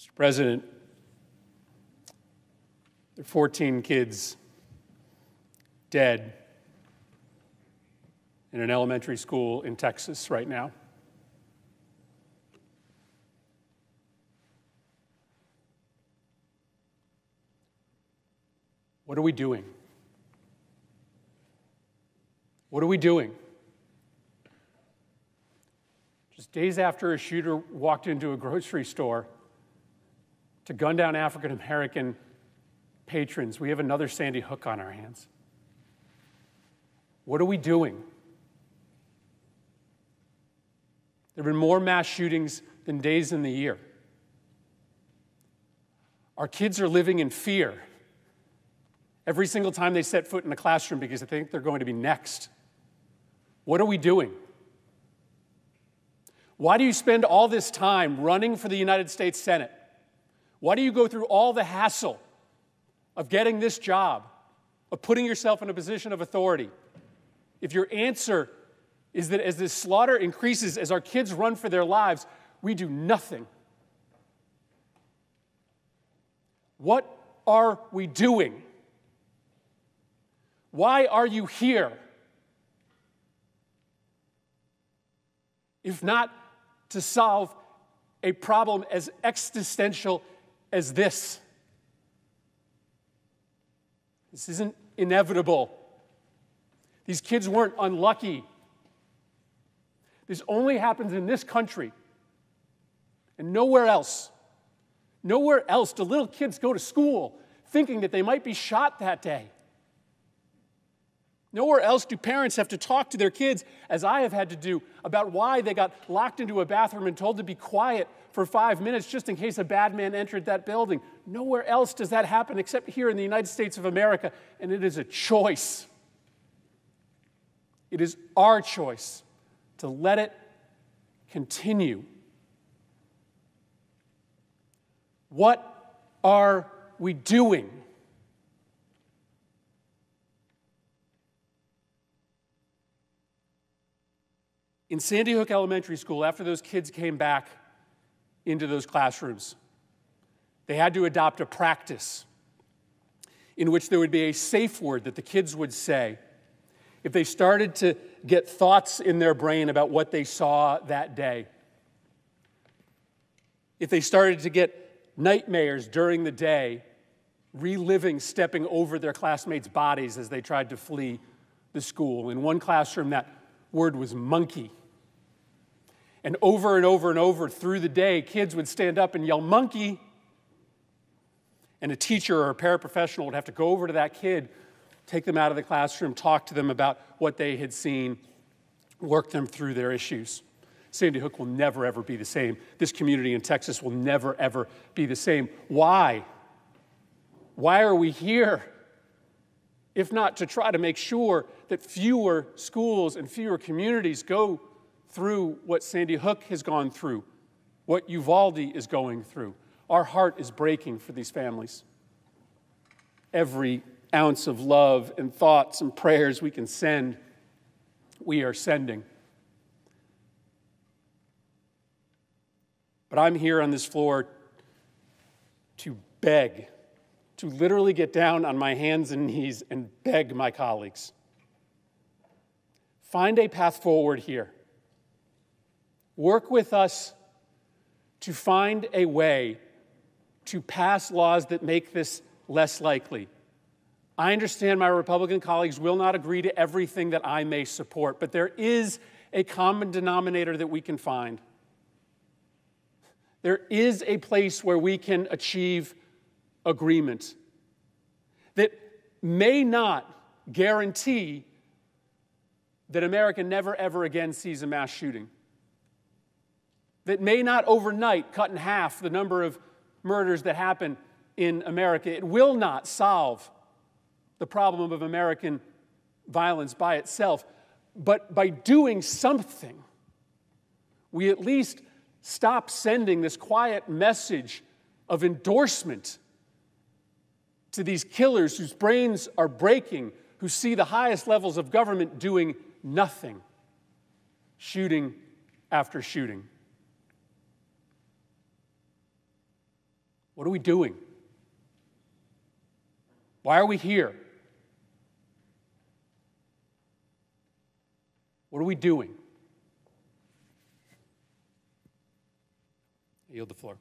Mr. President, there are 14 kids dead in an elementary school in Texas right now. What are we doing? What are we doing? Just days after a shooter walked into a grocery store to gun down African American patrons, we have another Sandy Hook on our hands. What are we doing? There have been more mass shootings than days in the year. Our kids are living in fear every single time they set foot in a classroom because they think they're going to be next. What are we doing? Why do you spend all this time running for the United States Senate? Why do you go through all the hassle of getting this job, of putting yourself in a position of authority, if your answer is that as this slaughter increases, as our kids run for their lives, we do nothing? What are we doing? Why are you here? If not to solve a problem as existential as this. This isn't inevitable. These kids weren't unlucky. This only happens in this country and nowhere else. Nowhere else do little kids go to school thinking that they might be shot that day. Nowhere else do parents have to talk to their kids, as I have had to do, about why they got locked into a bathroom and told to be quiet for 5 minutes just in case a bad man entered that building. Nowhere else does that happen except here in the United States of America, and it is a choice. It is our choice to let it continue. What are we doing? In Sandy Hook Elementary School, after those kids came back into those classrooms, they had to adopt a practice in which there would be a safe word that the kids would say if they started to get thoughts in their brain about what they saw that day. If they started to get nightmares during the day, reliving stepping over their classmates' bodies as they tried to flee the school. In one classroom, that word was monkey. And over and over and over through the day, kids would stand up and yell, "Monkey!" And a teacher or a paraprofessional would have to go over to that kid, take them out of the classroom, talk to them about what they had seen, work them through their issues. Sandy Hook will never, ever be the same. This community in Texas will never, ever be the same. Why? Why are we here? If not to try to make sure that fewer schools and fewer communities go through what Sandy Hook has gone through, what Uvalde is going through. Our heart is breaking for these families. Every ounce of love and thoughts and prayers we can send, we are sending. But I'm here on this floor to beg, to literally get down on my hands and knees and beg my colleagues. Find a path forward here. Work with us to find a way to pass laws that make this less likely. I understand my Republican colleagues will not agree to everything that I may support, but there is a common denominator that we can find. There is a place where we can achieve agreement that may not guarantee that America never, ever again sees a mass shooting, that may not overnight cut in half the number of murders that happen in America. It will not solve the problem of American violence by itself, but by doing something, we at least stop sending this quiet message of endorsement to these killers whose brains are breaking, who see the highest levels of government doing nothing, shooting after shooting. What are we doing? Why are we here? What are we doing? I yield the floor.